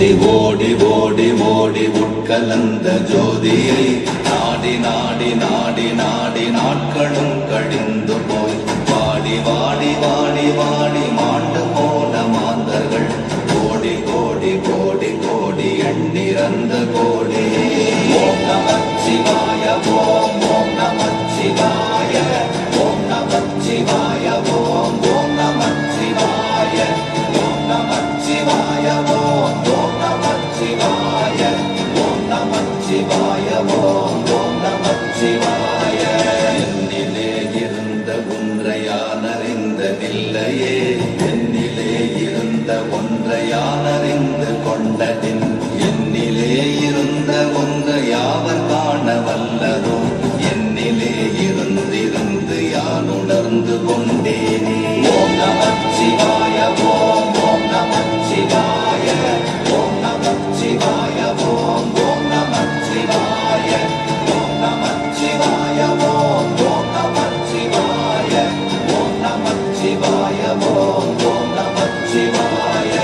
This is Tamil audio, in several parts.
ஓடி ஓடி ஓடி உட்கலந்த ஜோதியை நாடி நாடி நாடி நாடி நாட்களும் கழிந்து போய் வாடி வாடி வாடி வாடி மாண்டு போன மாந்தர்கள் கோடி கோடி கோடி கோடி எண்ணிறந்த கோடி. ஓம் நமச்சிவாய ஓம் ஓம் நமச்சிவாய ஓம் நமச்சிவாய ஓம் ஓம் நமச்சிவாய ஓம் நமச்சிவாய ஓம் ஓம் நமச்சிவாய ஓம் நமச்சிவாய ஓம் ஓம் நமச்சிவாய. என்னிலே இருந்த ஒன்றை யான் அறிந்ததில்லையே, என்னிலே இருந்த ஒன்றை யான் அறிந்து கொண்டதின், என்னிலே இருந்த ஒன்று யாவர் காண வல்லதோ, என்னிலே இருந்திருந்து யான் உணர்ந்து கொண்டேனே. ஓம் நமச்சிவாய ஓம் ஓம் நமச்சிவாய ஓம் நமச்சிவாய ஓம் ஓம் நமச்சிவாய ஓம் நமச்சிவாய ஓம் ஓம் நமச்சிவாய ஓம் நமச்சிவாய ஓம் ஓம் நமச்சிவாய.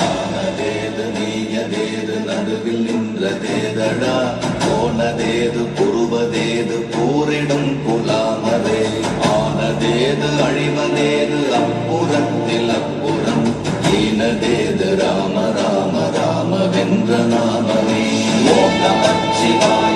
நானதேது நீயதேது நடுவில் நின்றதேதடா, போனதேது புருவதேது போரிடும் புலாமரே, ஆனதேது அழிவதேது அப்புறத்தில் அப்புறம், ஈனதேது ராம ராம ராம வென்ற நாமமே. ஓம் நமச்சிவாய